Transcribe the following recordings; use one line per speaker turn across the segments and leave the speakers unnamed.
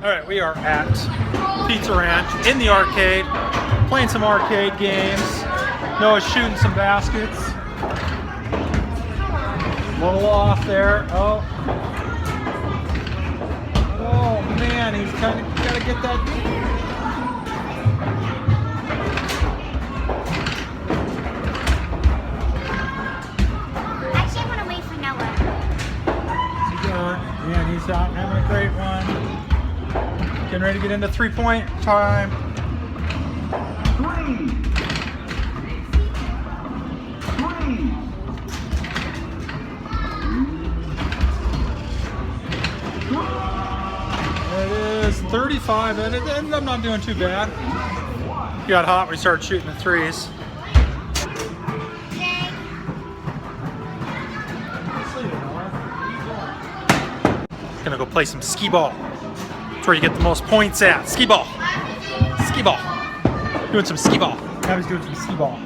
Alright, we are at Pizza Ranch in the arcade, playing some arcade games. Noah's shooting some baskets. A little off there. Oh man, he's kind of got to get that.
Actually, I want to wait for Noah.
What's he doing? Yeah, he's out having a great one. Getting ready to get into 3-point time.
3.
It is 35, and it ended up not doing too bad. He got hot when he started shooting the threes. Gonna go play some skee ball. That's where you get the most points at. Skee ball. Skee ball. Doing some skee ball. Now he's doing some skee ball.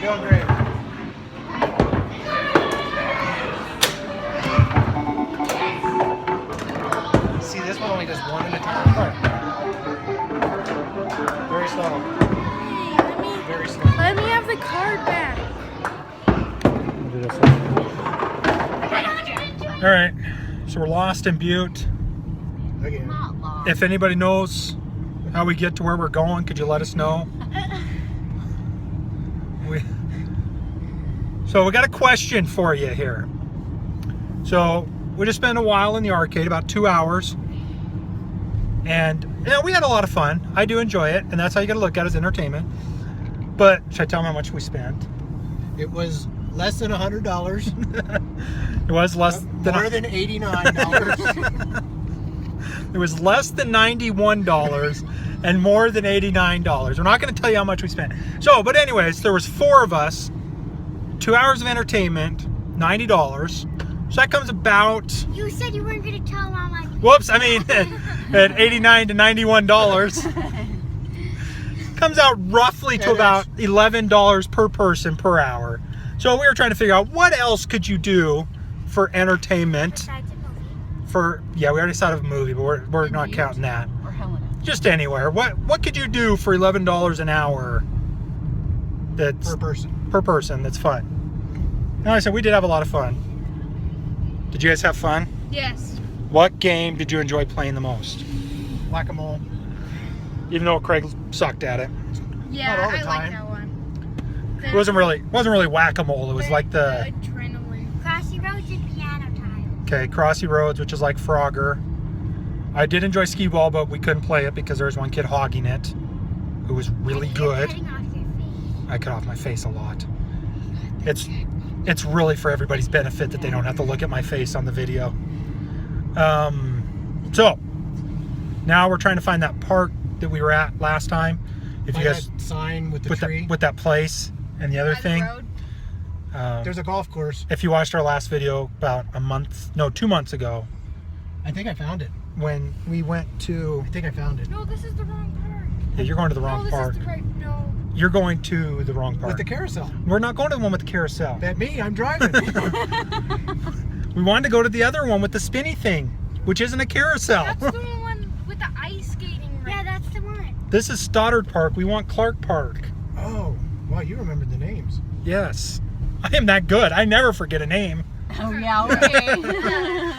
Doing great.
See, this one only does one at a time.
Right. Very slow. Very slow.
Let me have the card back.
All right, so we're lost in Butte.
Again.
If anybody knows how we get to where we're going, could you let us know? So we got a question for you here. So we just spent a while in the arcade, about 2 hours. And you know, we had a lot of fun. I do enjoy it, and that's how you got to look at it as entertainment. But should I tell them how much we spent?
It was less than $100.
It was less than
More than $89.
It was less than $91 and more than $89. We're not going to tell you how much we spent. So, but anyways, there was 4 of us, 2 hours of entertainment, $90. So that comes about.
You said you weren't going to tell Mom.
Whoops! I mean, at $89 to $91, comes out roughly to about $11 per person per hour. So we were trying to figure out what else could you do for entertainment.
Besides a movie.
We already saw a movie, but we're not counting that.
Or Helena.
Just anywhere. What could you do for $11 an hour? That's
Per person.
per person. That's fun. Now I said we did have a lot of fun. Did you guys have fun?
Yes.
What game did you enjoy playing the most?
Whack-a-mole.
Even though Craig sucked at it.
Yeah,
Not all the
I like
time.
that one.
It wasn't really whack-a-mole. It was like the
adrenaline. Crossy Roads and Piano Time.
okay, Crossy Roads, which is like Frogger. I did enjoy skee ball, but we couldn't play it because there was one kid hogging it who was really good.
Cutting off your face.
I cut off my face a lot. It's really for everybody's benefit that they don't have to look at my face on the video. So now we're trying to find that park that we were at last time. If you guys
that sign with the tree.
with that place and the other
By the
thing.
road.
There's a golf course.
If you watched our last video about 2 months ago,
I think I found it.
when we went to
I think I found it.
No, this is the wrong park.
yeah, you're going to the
No,
wrong
this
park.
is the right. No.
You're going to the wrong
With
park.
the carousel.
We're not going to the one with the carousel.
That me, I'm driving.
We wanted to go to the other one with the spinny thing, which isn't a carousel.
That's the one with the ice skating. Right? Yeah, that's the one.
This is Stoddard Park. We want Clark Park.
Oh, wow, you remembered the names.
Yes. I am that good. I never forget a name.
Oh, yeah, okay.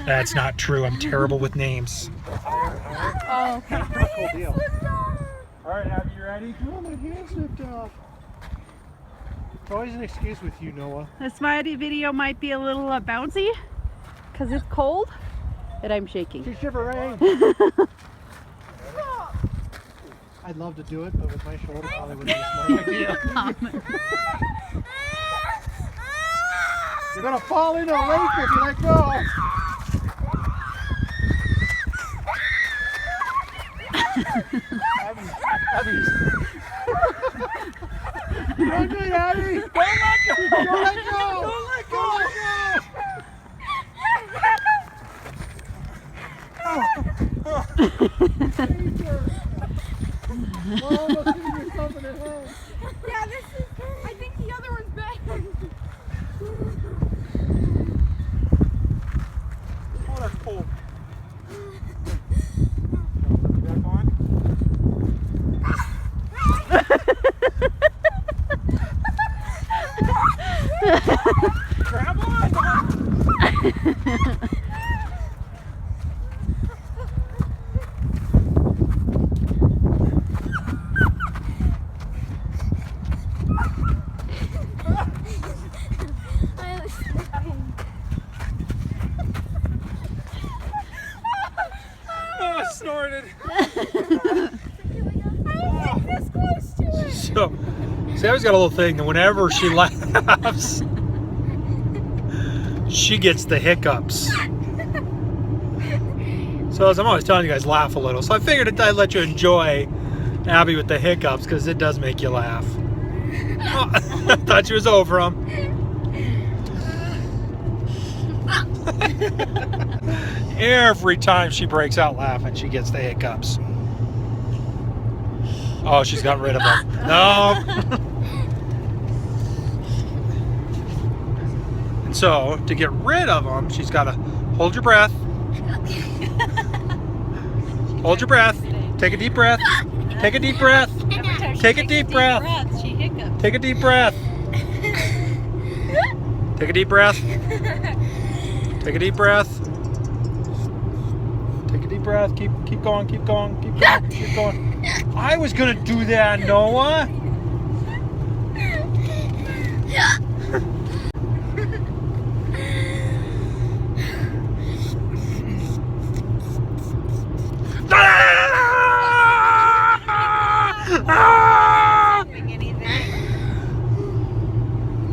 That's not true. I'm terrible with names.
Oh, okay.
Cool deal.
All right, Abby, you ready?
Oh, my hands slipped off. It's always an excuse with you, Noah.
This video might be a little bouncy because it's cold and I'm shaking.
You shiver rain. I'd love to do it, but with my shoulder, probably wouldn't be a smart idea. You're gonna fall into a lake if you let go. Abby. Don't do it, Abby. Don't let go. Don't let go. Don't let go. We're almost gonna get something at home.
Yeah, this is. I think the other one's better.
Grab on! Oh, I snorted. So, Sammy's got a little thing that whenever she laughs, she gets the hiccups. So as I'm always telling you guys, laugh a little. So I figured I'd let you enjoy Abby with the hiccups because it does make you laugh. Oh, I thought she was over them. Every time she breaks out laughing, she gets the hiccups. Oh, she's gotten rid of them. No. And so, to get rid of them, she's got to hold your breath. Hold your breath. Take a deep breath. Take a deep breath. Take a deep breath.
She hiccups.
Take a deep breath. Take a deep breath. Take a deep breath. Take a deep breath. Keep going. Keep going. Keep going. Keep going. I was gonna do that, Noah.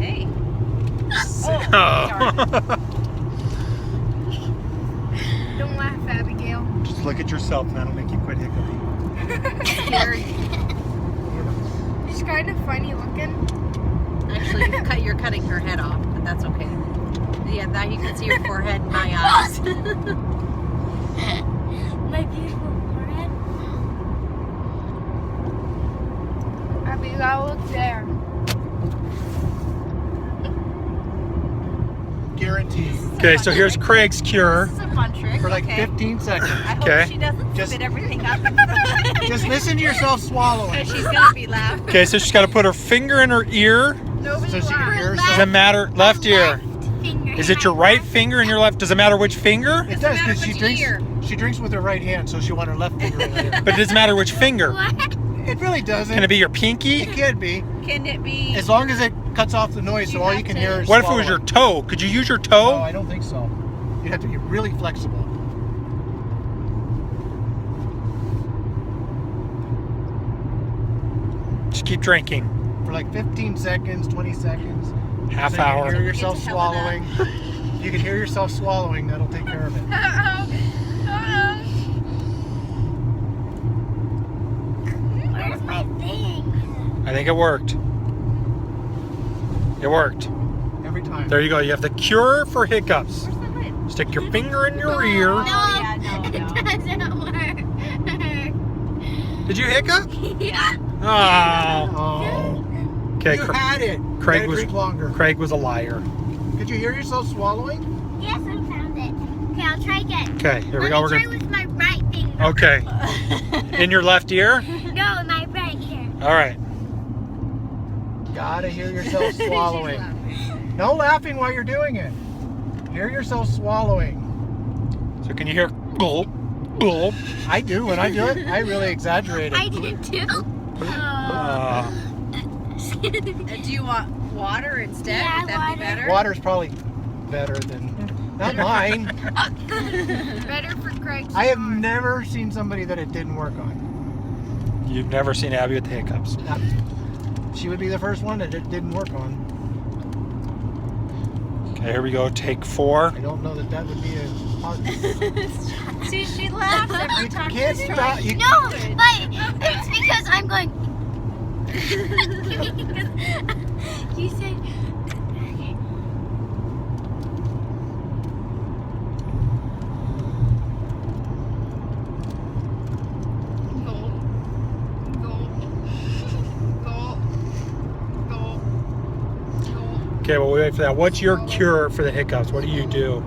Hey.
Don't laugh, Abigail.
Just look at yourself, and that'll make you quit hiccuping.
Scary.
She's kind of funny looking.
Actually, you're cutting her head off, but that's okay. Yeah, now you can see her forehead and my eyes.
My beautiful forehead. Abigail, look there.
Guaranteed.
Okay, so here's Craig's cure.
This is a fun trick.
For like
okay.
15 seconds.
I hope
Okay.
she doesn't
Just-
spit everything up.
Just listen to yourself swallowing.
She's gonna be laughing.
Okay, so she's got to put her finger in her ear.
Nobody
So she can hear
laughs.
Does it
herself.
matter? Left ear.
Finger.
Is it your right finger and your left? Does it matter which finger?
It does
matter
because she
which
drinks.
ear.
She drinks with her right hand, so she want her left finger in her ear.
But it doesn't matter which finger.
What?
It really doesn't.
Can it be your pinky?
It can be,
Can it be?
as long as it cuts off the noise, so
You
all
have
you can
to-
hear is
What if it was your
swallowing.
toe? Could you use your
No,
toe?
I don't think so. You'd have to be really flexible.
Just keep drinking.
For like 15 seconds, 20 seconds.
Half
So you can
hour.
hear yourself
Get the hell of
swallowing. You can hear yourself swallowing. That'll take care of it.
Where's my thing?
I think it worked. It worked.
Every time.
There you go. You have the cure for hiccups.
Where's the lid?
Stick your finger in your ear.
No,
yeah, no.
it doesn't work.
Did you hiccup?
Yeah.
Oh.
Oh.
Okay,
You had it. You
Craig
gotta
was
drink longer.
Craig was a liar.
Could you hear yourself swallowing?
Yes, I found it. Okay, I'll try again.
Okay, here we go.
Let
We're
me try
gonna.
with my right finger.
Okay. In your left ear.
No, my right ear.
All right.
Gotta hear yourself swallowing. No laughing while you're doing it. Hear yourself swallowing.
So can you hear gulp, gulp?
I do. When I do it, I really exaggerate
I
it.
did too.
Do you want water instead?
Yeah,
Would that
water.
be better?
Water's probably better than... Not mine.
Better for Craig's.
I have
arm.
never seen somebody that it didn't work on.
You've never seen Abby with the hiccups.
She would be the first one that it didn't work on.
Okay, here we go. Take 4.
I don't know that that would be a positive.
See, she laughs every
You
time
can't
she's
stop.
trying.
You
No, but it's because I'm going. You said.
Okay, well, we wait for that. What's your cure for the hiccups? What do you do?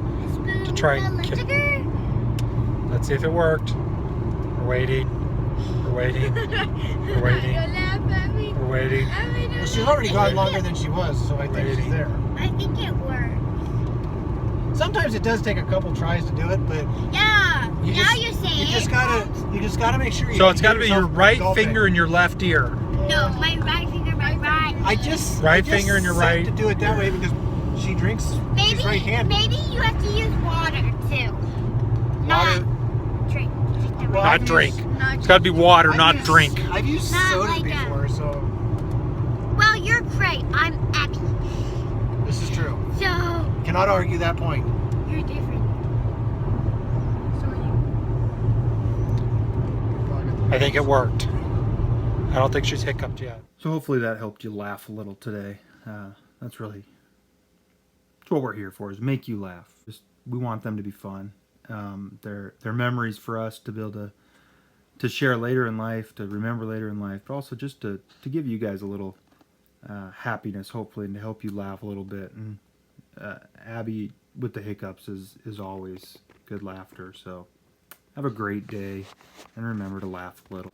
To try and
Let's
kill-
go.
Let's see if it worked. We're waiting. We're waiting. We're waiting.
Don't laugh at me.
We're waiting.
Well, she's already gone longer than she was, so I think she's there.
I I think it works.
Sometimes it does take a couple tries to do it, but
Yeah. You're saying
you just gotta make sure you.
So it's got to be
hear
your
yourself
right
gulping.
finger in your left ear.
No, my right finger, my right.
Right finger in your right.
To do it that way because she drinks.
Maybe,
She's right-handed.
maybe you have to use water too.
Water.
Not drink.
Well,
Not
I've
drink.
used-
It's got to be water,
I've
not
used-
drink.
I've used
Not
soda
like that.
before, so
Well, you're great. I'm Abby.
this is true.
So
Cannot argue that point.
you're different. So are you.
I think it worked. I don't think she's hiccuped yet. So hopefully that helped you laugh a little today. That's what we're here for, is make you laugh. We want them to be fun. They're memories for us to be able to share later in life, to remember later in life, but also just to give you guys a little happiness, hopefully, and to help you laugh a little bit. And Abby with the hiccups is always good laughter. So have a great day, and remember to laugh a little.